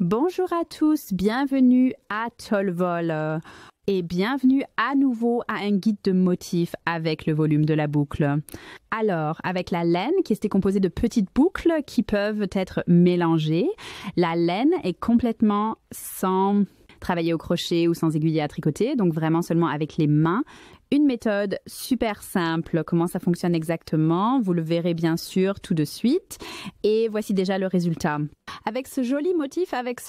Bonjour à tous, bienvenue à Tolvol et bienvenue à nouveau à un guide de motifs avec le volume de la boucle. Alors, avec la laine qui est composée de petites boucles qui peuvent être mélangées, la laine est complètement sans travailler au crochet ou sans aiguille à tricoter, donc vraiment seulement avec les mains. Une méthode super simple. Comment ça fonctionne exactement? Vous le verrez bien sûr tout de suite. Et voici déjà le résultat. Avec ce joli motif, avec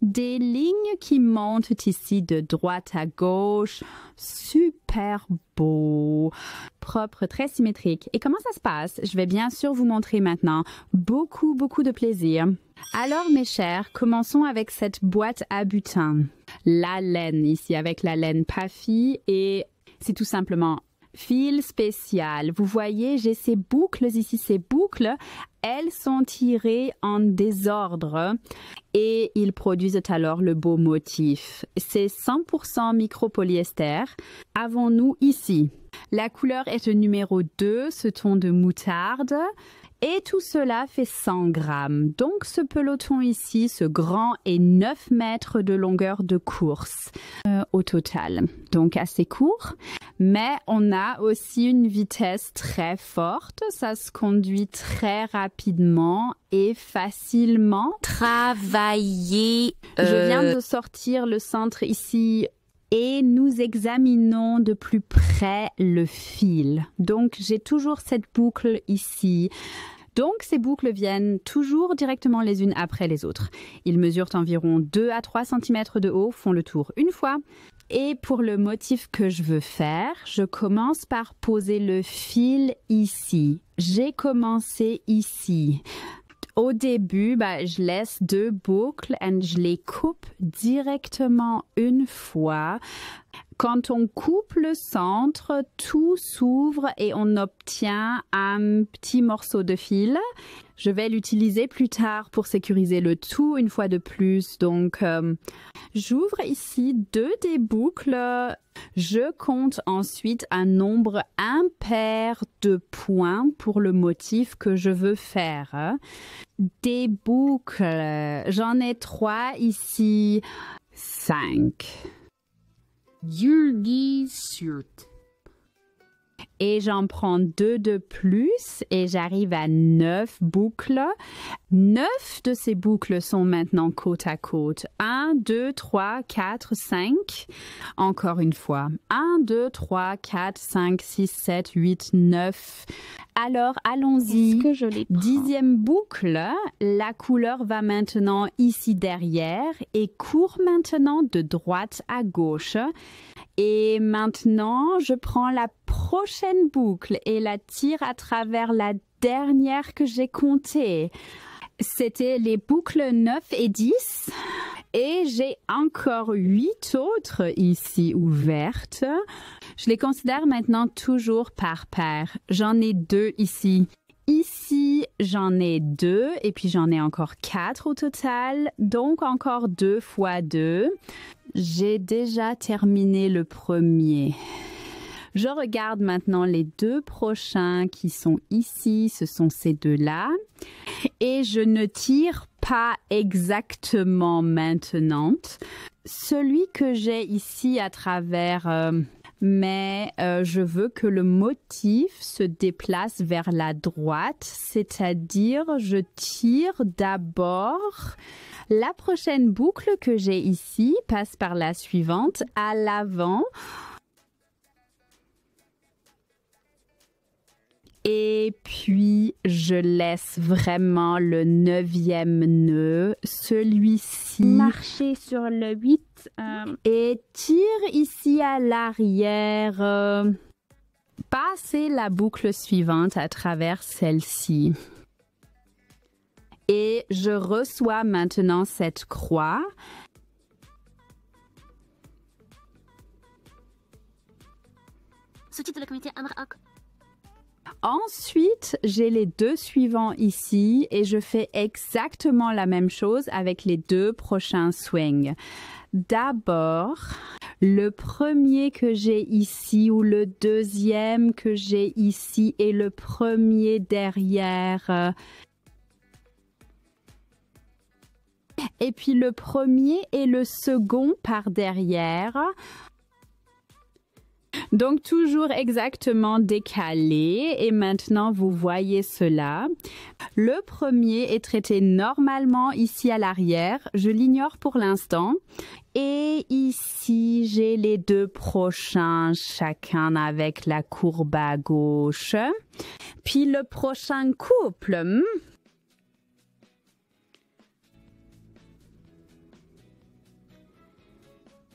des lignes qui montent ici de droite à gauche. Super beau, propre, très symétrique. Et comment ça se passe? Je vais bien sûr vous montrer maintenant. Beaucoup de plaisir. Alors mes chers, commençons avec cette boîte à butin. La laine ici avec la laine Pafi et c'est tout simplement fil spécial. Vous voyez, j'ai ces boucles ici, ces boucles, elles sont tirées en désordre et ils produisent alors le beau motif. C'est 100% micropolyester. Avons-nous ici? La couleur est le numéro 2, ce ton de moutarde. Et tout cela fait 100 grammes. Donc ce peloton ici, ce grand est 9 mètres de longueur de course au total. Donc assez court. Mais on a aussi une vitesse très forte. Ça se conduit très rapidement et facilement. Travailler. Je viens de sortir le centre ici. Et nous examinons de plus près le fil. Donc, j'ai toujours cette boucle ici. Donc, ces boucles viennent toujours directement les unes après les autres. Ils mesurent environ 2 à 3 cm de haut, font le tour une fois. Et pour le motif que je veux faire, je commence par poser le fil ici. J'ai commencé ici. Au début, je laisse 2 boucles et je les coupe directement une fois. Quand on coupe le centre, tout s'ouvre et on obtient un petit morceau de fil. Je vais l'utiliser plus tard pour sécuriser le tout une fois de plus. Donc, j'ouvre ici 2 des boucles. Je compte ensuite un nombre impair de points pour le motif que je veux faire. Des boucles, j'en ai 3 ici, 5. Et j'en prends 2 de plus et j'arrive à 9 boucles. 9 de ces boucles sont maintenant côte à côte. 1, 2, 3, 4, 5. Encore une fois. 1, 2, 3, 4, 5, 6, 7, 8, 9. Alors, allons-y. Est-ce que je les prends? 10e boucle. La couleur va maintenant ici derrière et court maintenant de droite à gauche. Et maintenant, je prends la prochaine boucle et la tire à travers la dernière que j'ai comptée. C'était les boucles 9 et 10. Et j'ai encore 8 autres ici ouvertes. Je les considère maintenant toujours par paire. J'en ai 2 ici. Ici, j'en ai 2 et puis j'en ai encore 4 au total. Donc encore 2 fois 2. J'ai déjà terminé le premier. Je regarde maintenant les 2 prochains qui sont ici. Ce sont ces 2-là. Et je ne tire pas exactement maintenant. Celui que j'ai ici à travers... mais je veux que le motif se déplace vers la droite, c'est-à-dire je tire d'abord la prochaine boucle que j'ai ici, passe par la suivante à l'avant. Et puis, je laisse vraiment le 9e nœud, celui-ci. Marcher sur le 8. Et tire ici à l'arrière. Passez la boucle suivante à travers celle-ci. Et je reçois maintenant cette croix. Sous-titre de la communauté Amrak. Ensuite, j'ai les 2 suivants ici et je fais exactement la même chose avec les 2 prochains swings. D'abord, le premier que j'ai ici ou le deuxième que j'ai ici et le premier derrière. et puis le premier et le second par derrière. Donc toujours exactement décalé et maintenant vous voyez cela. Le premier est traité normalement ici à l'arrière, je l'ignore pour l'instant. Et ici j'ai les deux prochains, chacun avec la courbe à gauche. Puis le prochain couple.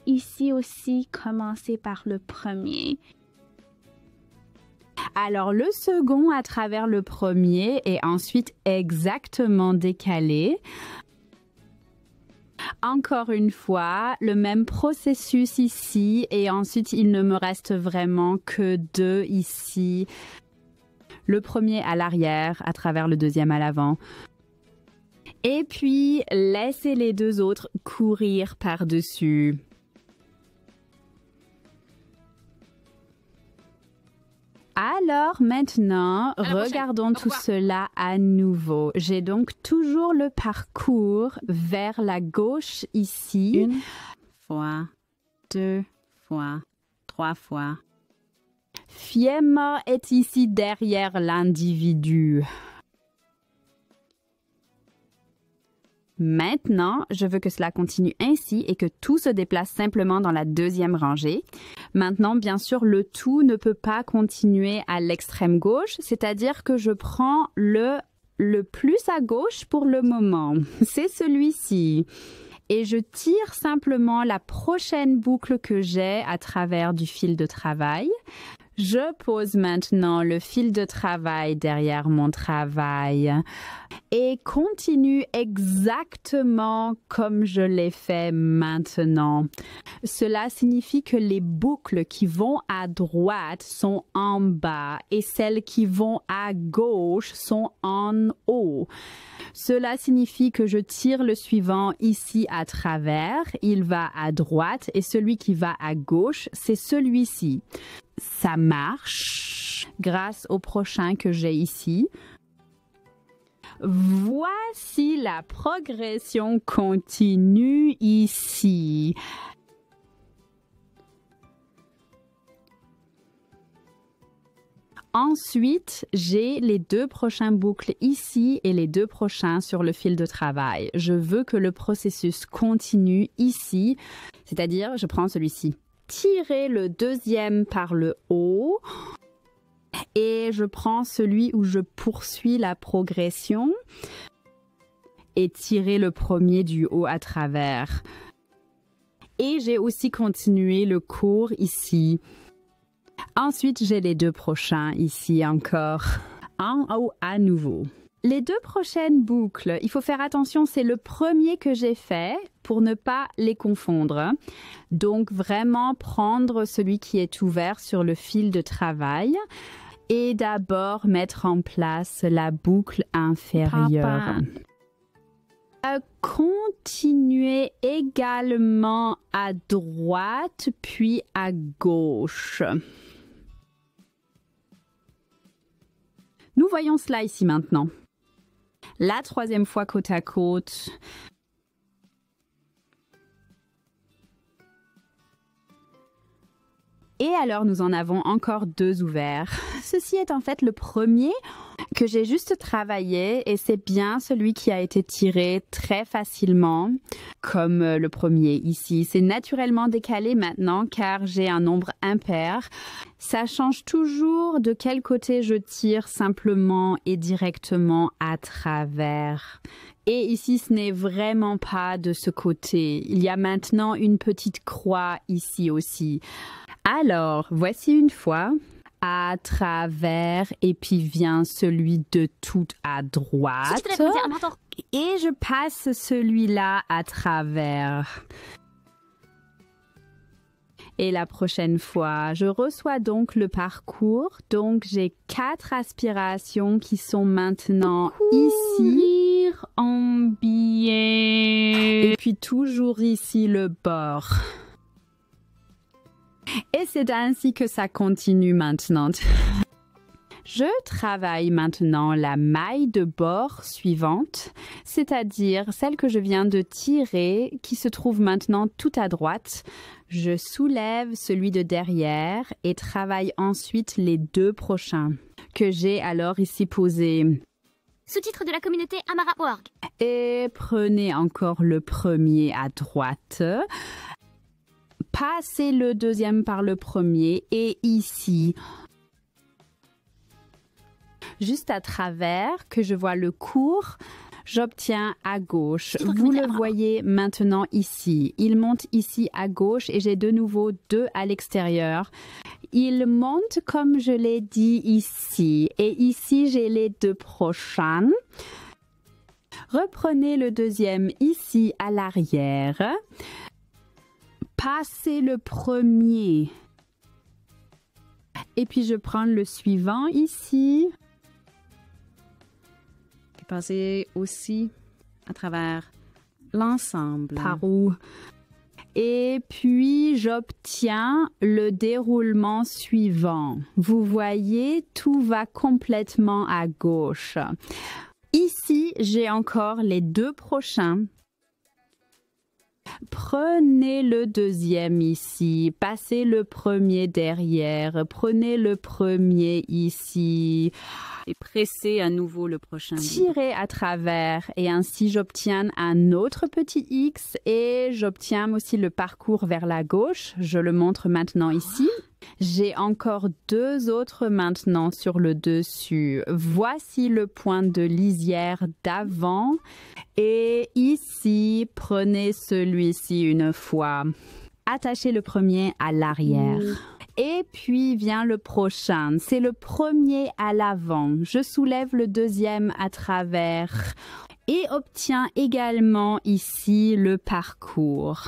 Ici aussi, commencez par le premier. Alors le second à travers le premier est ensuite exactement décalé. Encore une fois, le même processus ici et ensuite il ne me reste vraiment que deux ici. Le premier à l'arrière à travers le deuxième à l'avant. Et puis laissez les deux autres courir par-dessus. Alors maintenant, regardons tout cela à nouveau. J'ai donc toujours le parcours vers la gauche ici. Une fois, deux fois, trois fois. Fiemma est ici derrière l'individu. Maintenant, je veux que cela continue ainsi et que tout se déplace simplement dans la deuxième rangée. Maintenant, bien sûr, le tout ne peut pas continuer à l'extrême gauche, c'est-à-dire que je prends le plus à gauche pour le moment. C'est celui-ci. Et je tire simplement la prochaine boucle que j'ai à travers du fil de travail. Je pose maintenant le fil de travail derrière mon travail et continue exactement comme je l'ai fait maintenant. Cela signifie que les boucles qui vont à droite sont en bas et celles qui vont à gauche sont en haut. Cela signifie que je tire le suivant ici à travers, il va à droite et celui qui va à gauche, c'est celui-ci. Ça marche grâce au prochain que j'ai ici. Voici la progression continue ici. Ensuite, j'ai les deux prochains boucles ici et les deux prochains sur le fil de travail. Je veux que le processus continue ici, c'est-à-dire je prends celui-ci. Tirer le deuxième par le haut et je prends celui où je poursuis la progression et tirer le premier du haut à travers. Et j'ai aussi continué le cours ici. Ensuite, j'ai les deux prochains ici encore, en haut à nouveau. Les deux prochaines boucles, il faut faire attention, c'est le premier que j'ai fait pour ne pas les confondre. Donc vraiment prendre celui qui est ouvert sur le fil de travail et d'abord mettre en place la boucle inférieure. Continuez également à droite puis à gauche. Nous voyons cela ici maintenant. La troisième fois côte à côte. Et alors, nous en avons encore deux ouverts. Ceci est en fait le premier que j'ai juste travaillé et c'est bien celui qui a été tiré très facilement, comme le premier ici. C'est naturellement décalé maintenant car j'ai un nombre impair. Ça change toujours de quel côté je tire simplement et directement à travers. Et ici, ce n'est vraiment pas de ce côté. Il y a maintenant une petite croix ici aussi. Alors, voici une fois à travers et puis vient celui de tout à droite. Et je passe celui-là à travers. Et la prochaine fois, je reçois donc le parcours. Donc, j'ai 4 aspirations qui sont maintenant ici. En biais. Et puis toujours ici le bord. Et c'est ainsi que ça continue maintenant. Je travaille maintenant la maille de bord suivante, c'est-à-dire celle que je viens de tirer qui se trouve maintenant tout à droite. Je soulève celui de derrière et travaille ensuite les deux prochains que j'ai alors ici posés. Sous-titre de la communauté Amara.org. Et prenez encore le premier à droite. Passez le deuxième par le premier et ici, juste à travers, que je vois le cours, j'obtiens à gauche. Vous le voyez maintenant ici. Il monte ici à gauche et j'ai de nouveau deux à l'extérieur. Il monte comme je l'ai dit ici. Et ici, j'ai les deux prochains. Reprenez le deuxième ici à l'arrière. Passez le premier. Et puis, je prends le suivant ici. Passez aussi à travers l'ensemble. Par où? Et puis, j'obtiens le déroulement suivant. Vous voyez, tout va complètement à gauche. Ici, j'ai encore les deux prochains. Prenez le deuxième ici, passez le premier derrière, prenez le premier ici. Et pressez à nouveau le prochain. Tirez à travers et ainsi j'obtiens un autre petit X et j'obtiens aussi le parcours vers la gauche. Je le montre maintenant ici. J'ai encore deux autres maintenant sur le dessus. Voici le point de lisière d'avant. Et ici, prenez celui-ci une fois. Attachez le premier à l'arrière. Et puis vient le prochain. C'est le premier à l'avant. Je soulève le deuxième à travers et obtiens également ici le parcours.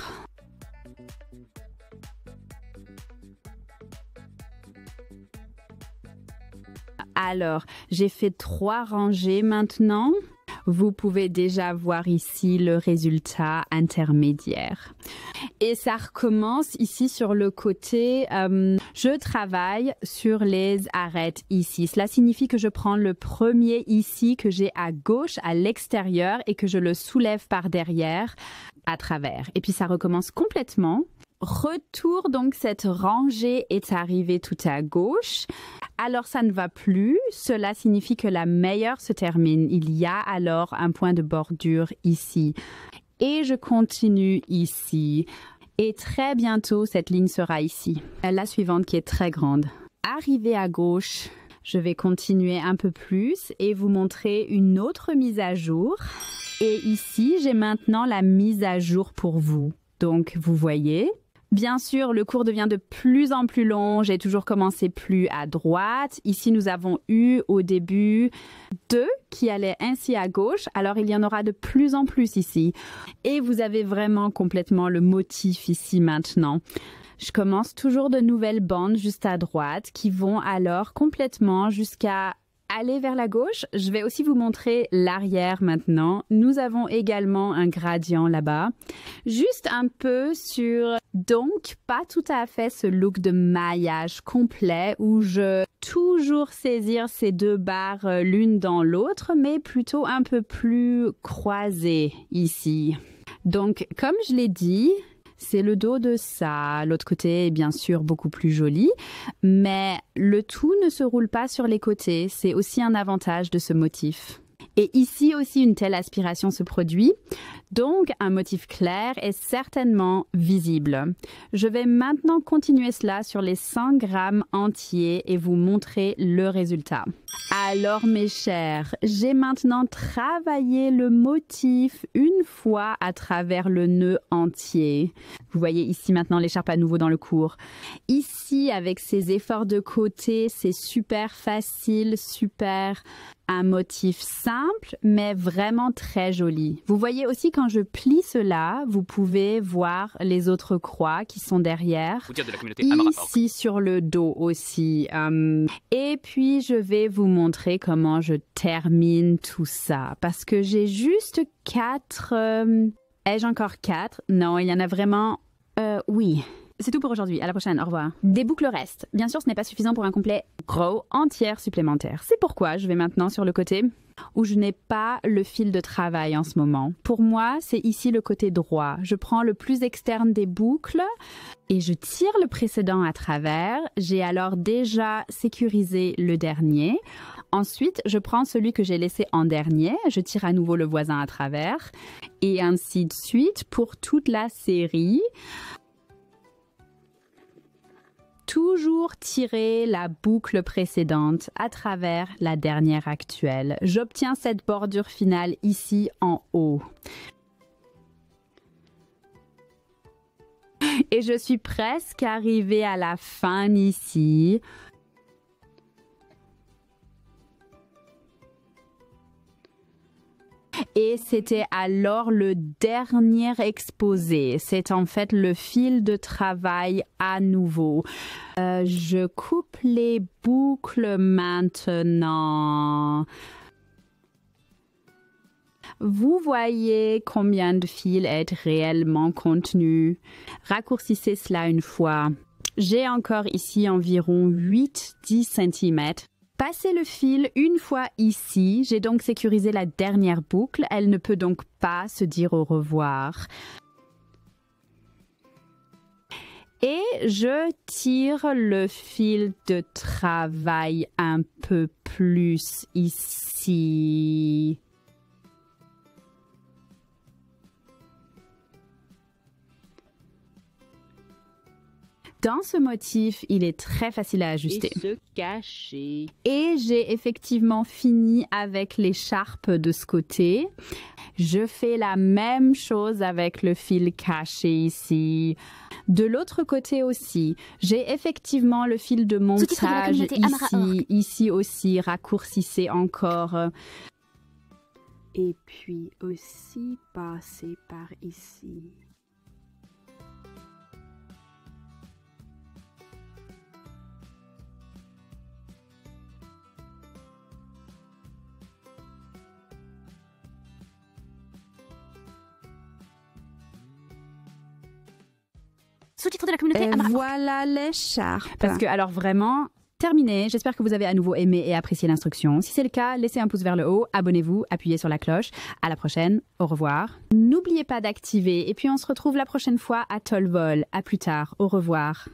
Alors, j'ai fait 3 rangées maintenant. Vous pouvez déjà voir ici le résultat intermédiaire. Et ça recommence ici sur le côté. Je travaille sur les arêtes ici. Cela signifie que je prends le premier ici que j'ai à gauche, à l'extérieur, et que je le soulève par derrière à travers. Et puis ça recommence complètement. Retour, donc cette rangée est arrivée tout à gauche. Alors ça ne va plus. Cela signifie que la meilleure se termine. Il y a alors un point de bordure ici. Et je continue ici. Et très bientôt, cette ligne sera ici. La suivante qui est très grande. Arrivée à gauche, je vais continuer un peu plus et vous montrer une autre mise à jour. Et ici, j'ai maintenant la mise à jour pour vous. Donc, vous voyez... Bien sûr, le cours devient de plus en plus long. J'ai toujours commencé plus à droite. Ici, nous avons eu au début 2 qui allaient ainsi à gauche. Alors, il y en aura de plus en plus ici. Et vous avez vraiment complètement le motif ici maintenant. Je commence toujours de nouvelles bandes juste à droite qui vont alors complètement jusqu'à aller vers la gauche. Je vais aussi vous montrer l'arrière maintenant. Nous avons également un gradient là-bas. Juste un peu sur, donc pas tout à fait ce look de maillage complet où je toujours saisir ces deux barres l'une dans l'autre, mais plutôt un peu plus croisées ici. Donc, comme je l'ai dit, c'est le dos de ça. L'autre côté est bien sûr beaucoup plus joli, mais le tout ne se roule pas sur les côtés. C'est aussi un avantage de ce motif. Et ici aussi, une telle aspiration se produit. Donc, un motif clair est certainement visible. Je vais maintenant continuer cela sur les 100 grammes entiers et vous montrer le résultat. Alors, mes chers, j'ai maintenant travaillé le motif une fois à travers le nœud entier. Vous voyez ici maintenant l'écharpe à nouveau dans le cours. Ici, avec ces efforts de côté, c'est super facile, super... Un motif simple, mais vraiment très joli. Vous voyez aussi quand je plie cela, vous pouvez voir les autres croix qui sont derrière. Ici sur le dos aussi. Et puis je vais vous montrer comment je termine tout ça. Parce que j'ai juste 4... Ai-je encore 4? Non, il y en a vraiment... Oui. C'est tout pour aujourd'hui. À la prochaine. Au revoir. Des boucles restent. Bien sûr, ce n'est pas suffisant pour un complet row entière supplémentaire. C'est pourquoi je vais maintenant sur le côté où je n'ai pas le fil de travail en ce moment. Pour moi, c'est ici le côté droit. Je prends le plus externe des boucles et je tire le précédent à travers. J'ai alors déjà sécurisé le dernier. Ensuite, je prends celui que j'ai laissé en dernier. Je tire à nouveau le voisin à travers et ainsi de suite pour toute la série. Toujours tirer la boucle précédente à travers la dernière actuelle. J'obtiens cette bordure finale ici en haut. Et je suis presque arrivée à la fin ici. Et c'était alors le dernier exposé. C'est en fait le fil de travail à nouveau. Je coupe les boucles maintenant. Vous voyez combien de fils est réellement contenu. Raccourcissez cela une fois. J'ai encore ici environ 8-10 cm. Passez le fil une fois ici. J'ai donc sécurisé la dernière boucle. Elle ne peut donc pas se dire au revoir. Et je tire le fil de travail un peu plus ici. Dans ce motif, il est très facile à ajuster. Et se cacher. Et j'ai effectivement fini avec l'écharpe de ce côté. Je fais la même chose avec le fil caché ici. De l'autre côté aussi, j'ai effectivement le fil de montage ici aussi, raccourcissez encore. Et puis aussi passer par ici. Sous-titres de la communauté Amara. Voilà l'écharpe. Parce que alors vraiment, terminé. J'espère que vous avez à nouveau aimé et apprécié l'instruction. Si c'est le cas, laissez un pouce vers le haut, abonnez-vous, appuyez sur la cloche. À la prochaine, au revoir. N'oubliez pas d'activer et puis on se retrouve la prochaine fois à Tolvol. À plus tard, au revoir.